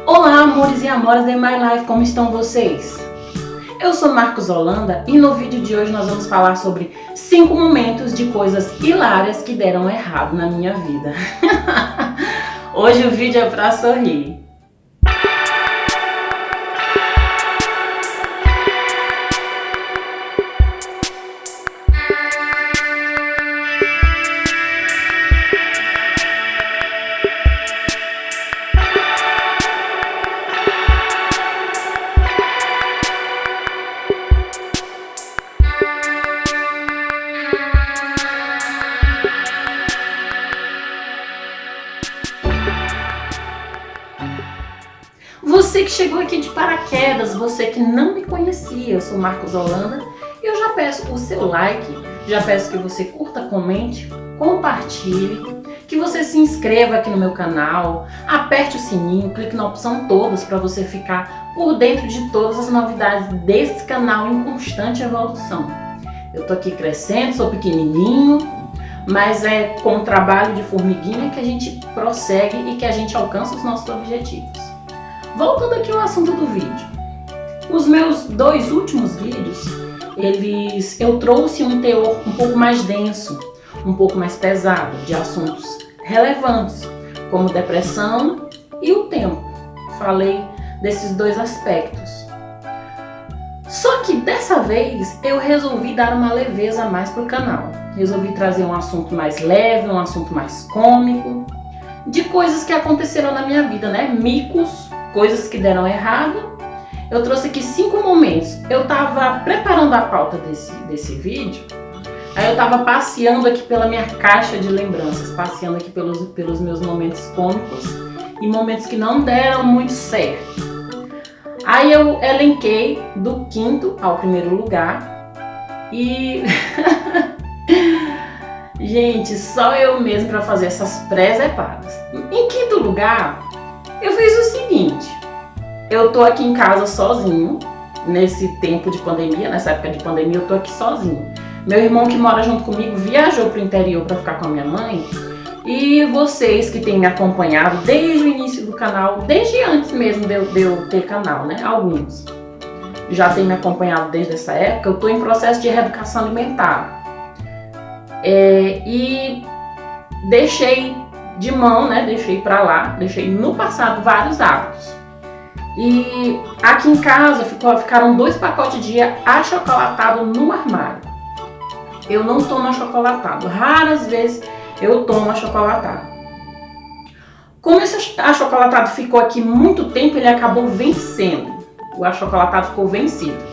Olá, amores e amoras de My Life, como estão vocês? Eu sou Marcos Holanda e no vídeo de hoje nós vamos falar sobre 5 momentos de coisas hilárias que deram errado na minha vida. Hoje o vídeo é pra sorrir. Você que chegou aqui de paraquedas, você que não me conhecia, eu sou Marcos Holanda e eu já peço o seu like, já peço que você curta, comente, compartilhe, que você se inscreva aqui no meu canal, aperte o sininho, clique na opção todas para você ficar por dentro de todas as novidades desse canal em constante evolução. Eu tô aqui crescendo, sou pequenininho, mas é com o trabalho de formiguinha que a gente prossegue e que a gente alcança os nossos objetivos. Voltando aqui ao assunto do vídeo. Os meus 2 últimos vídeos, eu trouxe um teor um pouco mais denso, um pouco mais pesado, de assuntos relevantes, como depressão e o tempo. Falei desses 2 aspectos. Só que dessa vez eu resolvi dar uma leveza a mais para o canal. Resolvi trazer um assunto mais leve, um assunto mais cômico, de coisas que aconteceram na minha vida, né? Micos, coisas que deram errado. Eu trouxe aqui 5 momentos. Eu tava preparando a pauta desse vídeo, aí eu tava passeando aqui pela minha caixa de lembranças, passeando aqui pelos meus momentos cômicos e momentos que não deram muito certo. Aí eu elenquei do 5º ao 1º lugar e... Gente, só eu mesmo para fazer essas presepadas. Em 5º lugar, eu fiz o seguinte: eu tô aqui em casa sozinho, nesse tempo de pandemia, nessa época de pandemia eu tô aqui sozinho. Meu irmão que mora junto comigo viajou pro interior para ficar com a minha mãe. E vocês que têm me acompanhado desde o início do canal, desde antes mesmo de eu ter canal, né? Alguns já têm me acompanhado desde essa época. Eu tô em processo de reeducação alimentar. E deixei de mão, né? Deixei pra lá, deixei no passado vários hábitos. E aqui em casa ficaram 2 pacotes de achocolatado no armário. Eu não tomo achocolatado, raras vezes eu tomo achocolatado. Como esse achocolatado ficou aqui muito tempo, ele acabou vencendo. O achocolatado ficou vencido.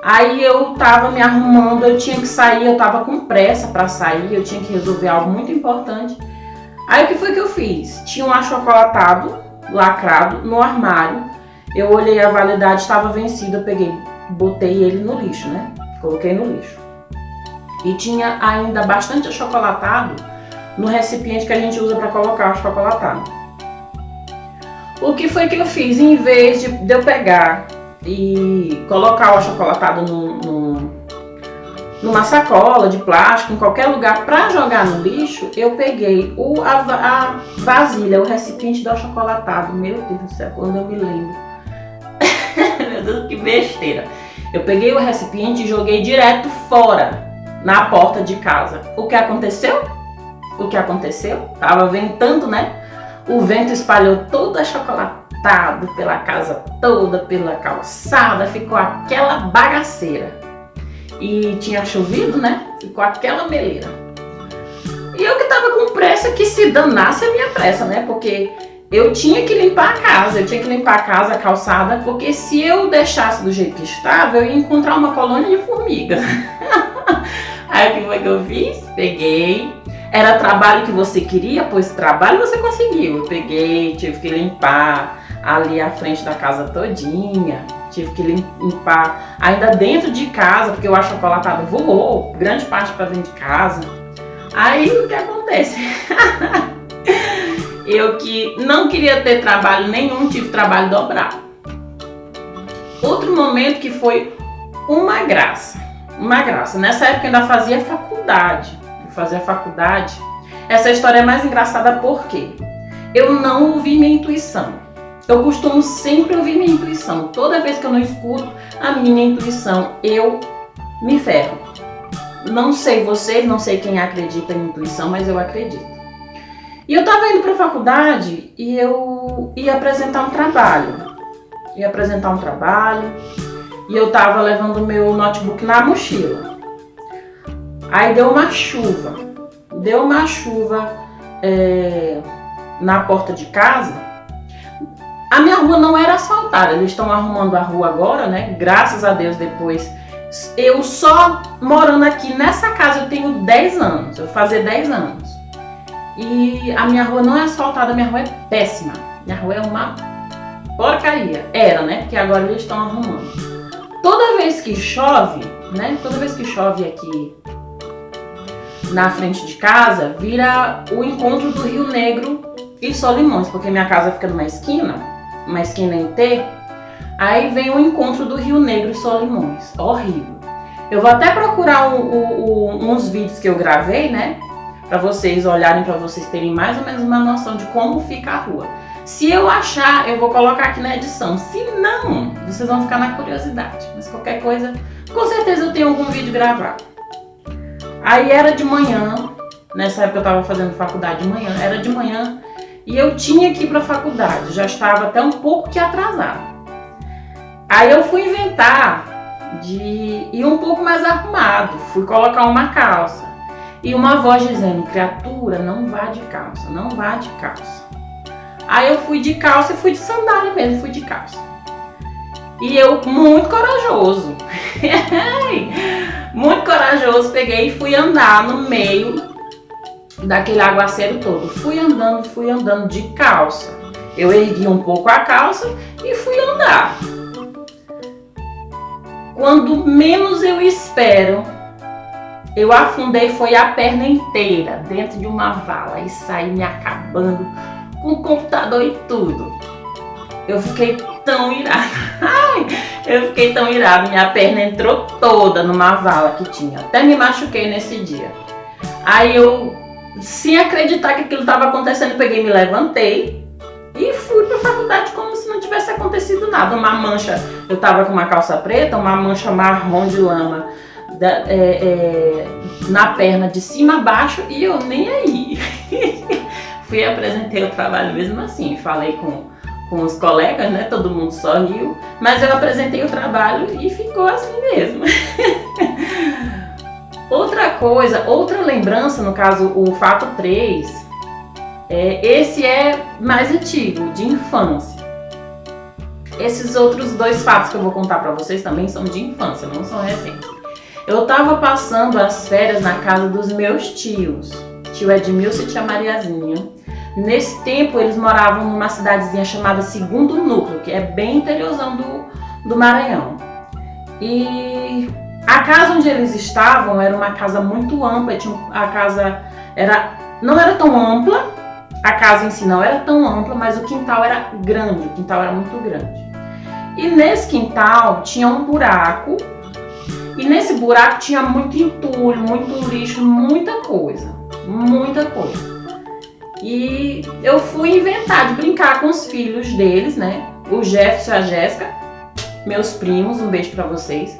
Aí eu tava me arrumando, eu tinha que sair, eu tava com pressa pra sair, eu tinha que resolver algo muito importante. Aí o que foi que eu fiz? Tinha um achocolatado lacrado no armário. Eu olhei a validade, estava vencido, eu peguei, botei ele no lixo, né? Coloquei no lixo. E tinha ainda bastante achocolatado no recipiente que a gente usa para colocar o achocolatado. O que foi que eu fiz? Em vez de eu pegar e colocar o achocolatado numa sacola de plástico, em qualquer lugar, para jogar no lixo, eu peguei a vasilha, o recipiente do achocolatado. Meu Deus do céu, quando eu me lembro. Meu Deus, que besteira. Eu peguei o recipiente e joguei direto fora, na porta de casa. O que aconteceu? Tava ventando, né? O vento espalhou todo achocolatado pela casa toda, pela calçada, ficou aquela bagaceira. E tinha chovido, né? Ficou aquela meleira. E eu que tava com pressa, que se danasse a minha pressa, né? Porque eu tinha que limpar a casa, a calçada, porque se eu deixasse do jeito que estava, eu ia encontrar uma colônia de formiga. Aí o que foi que eu fiz? Peguei. Era trabalho que você queria? Pois trabalho você conseguiu. Eu peguei, tive que limpar ali a frente da casa todinha. Tive que limpar ainda dentro de casa, porque o achocolatado voou grande parte para dentro de casa. Aí o que acontece? Eu que não queria ter trabalho nenhum, tive trabalho dobrado. Outro momento que foi uma graça. Nessa época eu ainda fazia faculdade. Essa história é mais engraçada porque eu não ouvi minha intuição. eu costumo sempre ouvir minha intuição. Toda vez que eu não escuto a minha intuição, eu me ferro. Não sei vocês, não sei quem acredita em intuição, mas eu acredito. E eu estava indo para a faculdade e eu ia apresentar um trabalho. E eu estava levando o meu notebook na mochila. Aí deu uma chuva. Na porta de casa. A minha rua não era asfaltada, eles estão arrumando a rua agora, né? Graças a Deus, depois. Eu só morando aqui nessa casa eu tenho 10 anos, eu vou fazer 10 anos. E a minha rua não é asfaltada, a minha rua é péssima. Minha rua é uma porcaria. Era, né? Porque agora eles estão arrumando. Toda vez que chove, né? Toda vez que chove aqui na frente de casa, vira o encontro do Rio Negro e Solimões, porque minha casa fica numa esquina em T, aí vem o encontro do Rio Negro e Solimões. Horrível. Eu vou até procurar uns vídeos que eu gravei, né? Pra vocês olharem, pra vocês terem mais ou menos uma noção de como fica a rua. Se eu achar, eu vou colocar aqui na edição. Se não, vocês vão ficar na curiosidade. Mas qualquer coisa, com certeza eu tenho algum vídeo gravado. Aí era de manhã, nessa época eu estava fazendo faculdade de manhã, era de manhã e eu tinha que ir para a faculdade, já estava até um pouco que atrasada. Aí eu fui inventar de ir um pouco mais arrumado, fui colocar uma calça e uma voz dizendo: criatura, não vá de calça, não vá de calça. Aí eu fui de calça e fui de sandália mesmo, fui de calça. E eu, muito corajoso, muito corajoso, peguei e fui andar no meio daquele aguaceiro todo. Fui andando de calça. Eu ergui um pouco a calça e fui andar. Quando menos eu espero, eu afundei, foi a perna inteira dentro de uma vala e saí me acabando com o computador e tudo. Eu fiquei tão irada. Minha perna entrou toda numa vala que tinha. Até me machuquei nesse dia. Aí eu, sem acreditar que aquilo estava acontecendo, peguei, me levantei e fui para a faculdade como se não tivesse acontecido nada. Uma mancha, eu estava com uma calça preta, uma mancha marrom de lama na perna de cima a baixo e eu nem aí. Fui e apresentei o trabalho mesmo assim, falei com os colegas, né? Todo mundo só riu, mas eu apresentei o trabalho e ficou assim mesmo. Outra coisa, outra lembrança, no caso o fato 3, esse é mais antigo, de infância. Esses outros 2 fatos que eu vou contar pra vocês também são de infância, não são recentes. Eu tava passando as férias na casa dos meus tios, tio Edmilson e tia Mariazinha. Nesse tempo eles moravam numa cidadezinha chamada Segundo Núcleo, que é bem interiorzão do Maranhão. E a casa onde eles estavam era uma casa muito ampla, a casa não era tão ampla, a casa em si não era tão ampla, mas o quintal era grande, o quintal era muito grande. E nesse quintal tinha um buraco, e nesse buraco tinha muito entulho, muito lixo, muita coisa. E eu fui inventar de brincar com os filhos deles, né? O Jefferson e a Jéssica, meus primos, um beijo pra vocês.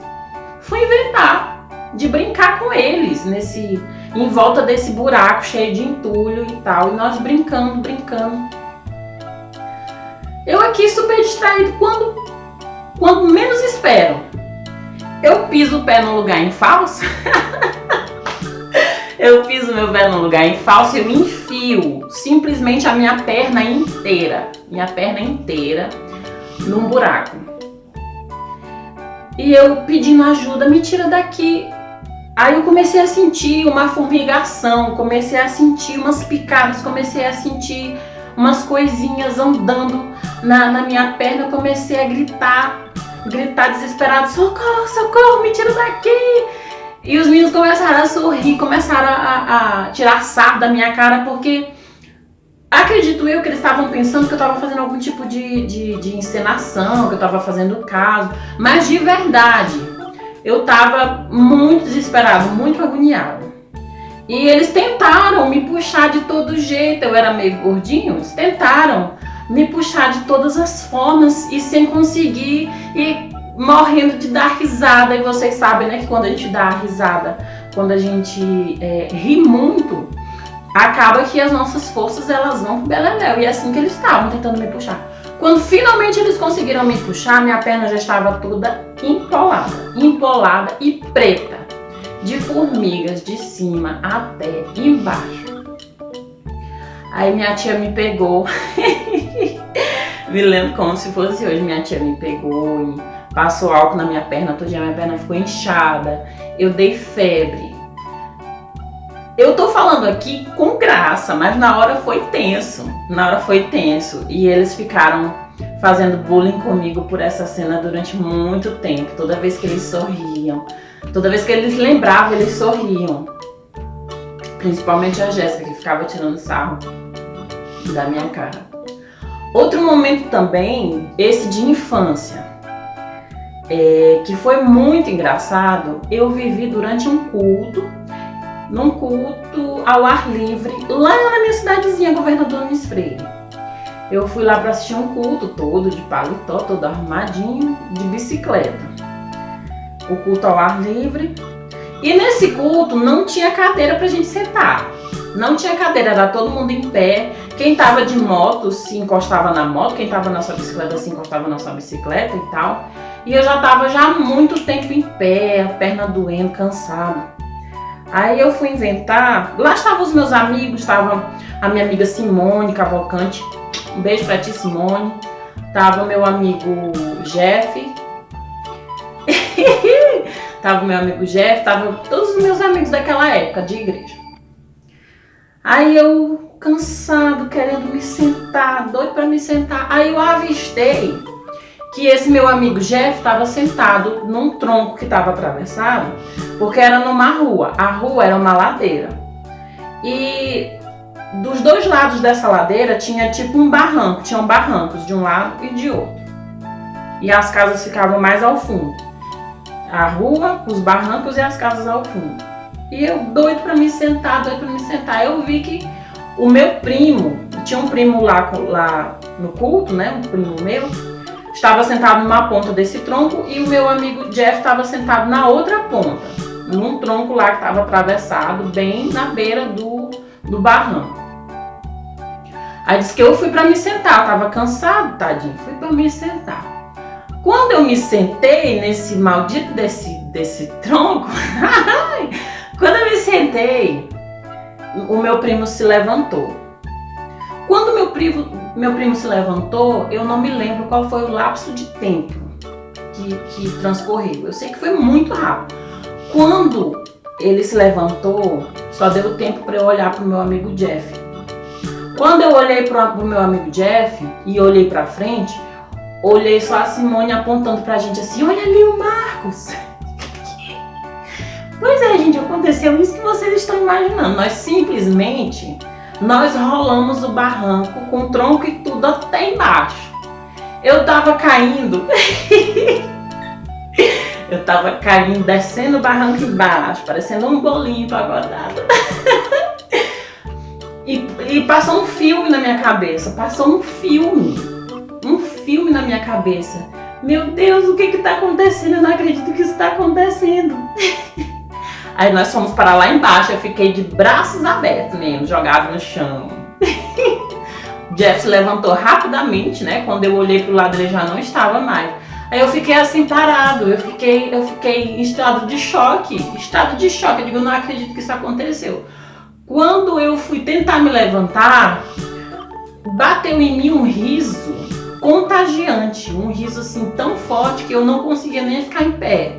Fui inventar de brincar com eles em volta desse buraco cheio de entulho e tal. E nós brincando. Eu aqui super distraído, quando menos espero, eu piso o pé no lugar em falso. Eu piso meu pé no lugar em falso e eu enfio simplesmente a minha perna inteira num buraco. E eu pedindo ajuda, me tira daqui. Aí eu comecei a sentir uma formigação, comecei a sentir umas picadas, comecei a sentir umas coisinhas andando na minha perna. Eu comecei a gritar desesperado: socorro, socorro, me tira daqui. E os meninos começaram a sorrir, começaram a tirar sarro da minha cara, porque acredito eu que eles estavam pensando que eu estava fazendo algum tipo de encenação, que eu estava fazendo caso, mas de verdade, eu estava muito desesperado, muito agoniado. E eles tentaram me puxar de todo jeito, eu era meio gordinho, eles tentaram me puxar de todas as formas e sem conseguir, e morrendo de dar risada. E vocês sabem, né, que quando a gente dá risada, quando a gente ri muito, acaba que as nossas forças elas vão pro beleléu. E é assim que eles estavam tentando me puxar. Quando finalmente eles conseguiram me puxar, minha perna já estava toda empolada e preta, de formigas de cima até embaixo. Aí minha tia me pegou, me lembro como se fosse hoje, minha tia me pegou e passou álcool na minha perna, todinha minha perna ficou inchada, eu dei febre. Eu tô falando aqui com graça, mas na hora foi tenso, e eles ficaram fazendo bullying comigo por essa cena durante muito tempo. Toda vez que eles sorriam, toda vez que eles lembravam, eles sorriam. Principalmente a Jéssica, que ficava tirando sarro da minha cara. Outro momento também, esse de infância, que foi muito engraçado, eu vivi durante num culto ao ar livre, lá na minha cidadezinha, Governador Nunes Freire. Eu fui lá para assistir um culto todo de paletó, todo arrumadinho, de bicicleta. O culto ao ar livre. E nesse culto não tinha cadeira pra gente sentar. Não tinha cadeira, era todo mundo em pé. Quem tava de moto se encostava na moto, quem tava na sua bicicleta se encostava na sua bicicleta e tal. E eu já tava há muito tempo em pé, a perna doendo, cansada. Aí eu fui inventar, lá estavam os meus amigos, estava a minha amiga Simone Cavalcante, um beijo pra ti, Simone. Tava meu amigo Jeff, tava todos os meus amigos daquela época de igreja. Aí eu, cansado, querendo me sentar, doido pra me sentar, aí eu avistei que esse meu amigo Jeff estava sentado num tronco que estava atravessado, porque era numa rua. A rua era uma ladeira. E dos dois lados dessa ladeira tinha tipo um barranco, tinham barrancos de um lado e de outro. E as casas ficavam mais ao fundo. A rua, os barrancos e as casas ao fundo. E eu doido pra me sentar, eu vi que o meu primo, tinha um primo lá no culto, né, um primo meu, estava sentado numa ponta desse tronco e o meu amigo Jeff estava sentado na outra ponta, num tronco lá que estava atravessado, bem na beira do barranco. Aí disse que eu fui para me sentar, eu estava cansado, tadinho, fui para me sentar. Quando eu me sentei nesse maldito desse tronco, quando eu me sentei, o meu primo se levantou. Quando meu primo se levantou, eu não me lembro qual foi o lapso de tempo que transcorreu. Eu sei que foi muito rápido. Quando ele se levantou, só deu tempo para eu olhar para o meu amigo Jeff. Quando eu olhei para o meu amigo Jeff e olhei para frente, olhei só a Simone apontando para a gente assim, olha ali o Marcos. Pois é, gente, aconteceu isso que vocês estão imaginando. Nós rolamos o barranco com o tronco e tudo até embaixo. Eu tava caindo. Descendo o barranco embaixo, parecendo um bolinho pagodado. E passou um filme na minha cabeça. Um filme na minha cabeça. Meu Deus, o que tá acontecendo? Eu não acredito que isso tá acontecendo. Aí nós fomos para lá embaixo, eu fiquei de braços abertos mesmo, jogado no chão. O Jeff se levantou rapidamente, né? Quando eu olhei pro lado ele já não estava mais. Aí eu fiquei assim parado, eu fiquei em estado de choque. Eu digo, eu não acredito que isso aconteceu. Quando eu fui tentar me levantar, bateu em mim um riso contagiante, um riso assim tão forte que eu não conseguia nem ficar em pé.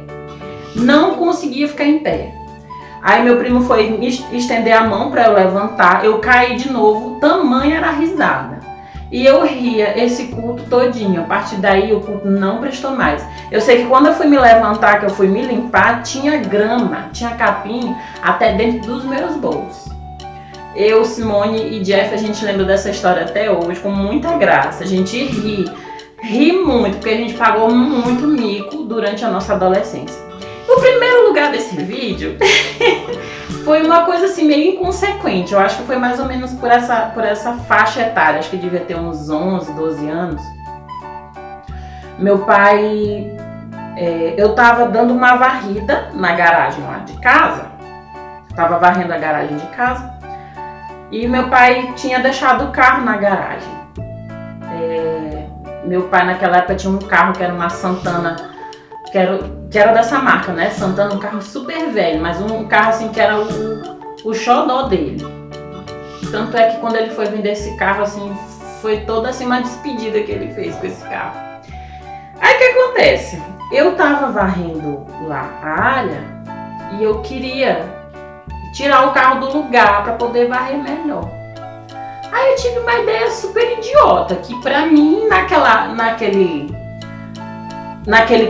Aí meu primo foi estender a mão para eu levantar, eu caí de novo, tamanha era a risada. E eu ria esse culto todinho, a partir daí o culto não prestou mais. Eu sei que quando eu fui me levantar, que eu fui me limpar, tinha grama, tinha capim até dentro dos meus bolsos. Eu, Simone e Jeff, a gente lembra dessa história até hoje com muita graça, a gente ri muito, porque a gente pagou muito mico durante a nossa adolescência. O primeiro lugar desse vídeo foi uma coisa assim meio inconsequente. Eu acho que foi mais ou menos por essa faixa etária, acho que devia ter uns 11, 12 anos. Meu pai, eu tava dando uma varrida na garagem lá de casa, tava varrendo a garagem de casa, e meu pai tinha deixado o carro na garagem. Meu pai naquela época tinha um carro que era uma Santana, que era dessa marca, né? Santana, um carro super velho, mas um carro assim que era o xodó dele. Tanto é que quando ele foi vender esse carro, assim, foi toda assim uma despedida que ele fez com esse carro. Aí o que acontece? Eu tava varrendo lá a área e eu queria tirar o carro do lugar para poder varrer melhor. Aí eu tive uma ideia super idiota, que pra mim naquele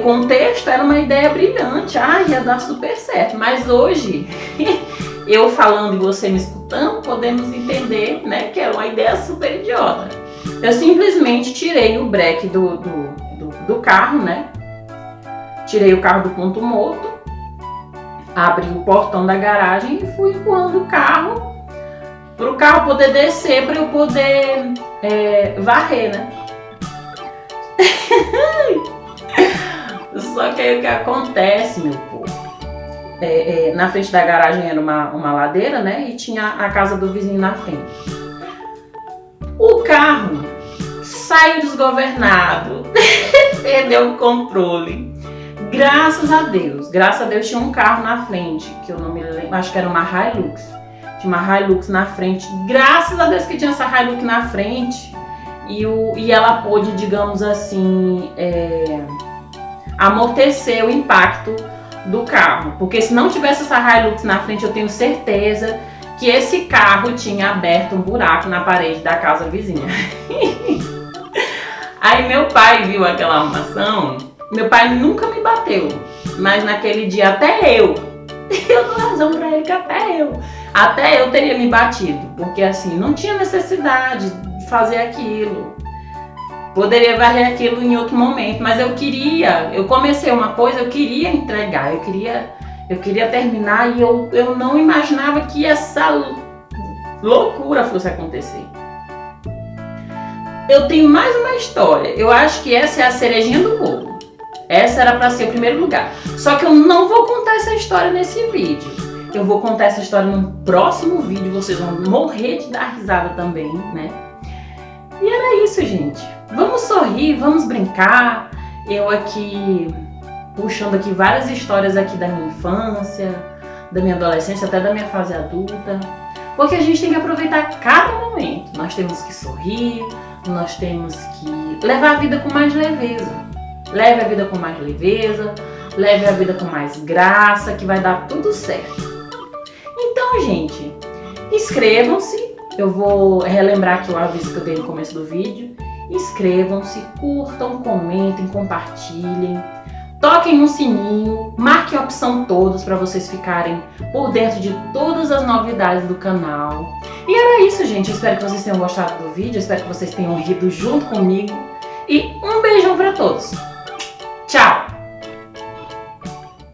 contexto era uma ideia brilhante, ia dar super certo. Mas hoje, eu falando e você me escutando, podemos entender, né, que era uma ideia super idiota. Eu simplesmente tirei o breque do carro, né? Tirei o carro do ponto morto, abri o portão da garagem e fui empurrando o carro para o carro poder descer, para eu poder varrer, né? Só que aí o que acontece, meu povo? Na frente da garagem era uma ladeira, né? E tinha a casa do vizinho na frente. O carro saiu desgovernado, perdeu o controle. Graças a Deus tinha um carro na frente, que eu não me lembro, acho que era uma Hilux. Tinha uma Hilux na frente, graças a Deus que tinha essa Hilux na frente. E ela pôde, digamos assim, amortecer o impacto do carro. Porque se não tivesse essa Hilux na frente, eu tenho certeza que esse carro tinha aberto um buraco na parede da casa vizinha. Aí meu pai viu aquela arrumação. Meu pai nunca me bateu, mas naquele dia até eu dou razão pra ele que até eu teria me batido, porque assim, não tinha necessidade de fazer aquilo. Poderia varrer aquilo em outro momento, mas eu comecei uma coisa, eu queria entregar, eu queria terminar e eu não imaginava que essa loucura fosse acontecer. Eu tenho mais uma história, eu acho que essa é a cerejinha do bolo. Essa era para ser o primeiro lugar. Só que eu não vou contar essa história nesse vídeo. Eu vou contar essa história num próximo vídeo, vocês vão morrer de dar risada também, né? E era isso, gente. Vamos sorrir, vamos brincar. Eu aqui, puxando aqui várias histórias aqui da minha infância, da minha adolescência, até da minha fase adulta. Porque a gente tem que aproveitar cada momento. Nós temos que sorrir, nós temos que levar a vida com mais leveza. Leve a vida com mais leveza, leve a vida com mais graça, que vai dar tudo certo. Então, gente, inscrevam-se. Eu vou relembrar aqui o aviso que eu dei no começo do vídeo. Inscrevam-se, curtam, comentem, compartilhem. Toquem no sininho, marquem a opção todos para vocês ficarem por dentro de todas as novidades do canal. E era isso, gente. Eu espero que vocês tenham gostado do vídeo, eu espero que vocês tenham rido junto comigo. E um beijão para todos!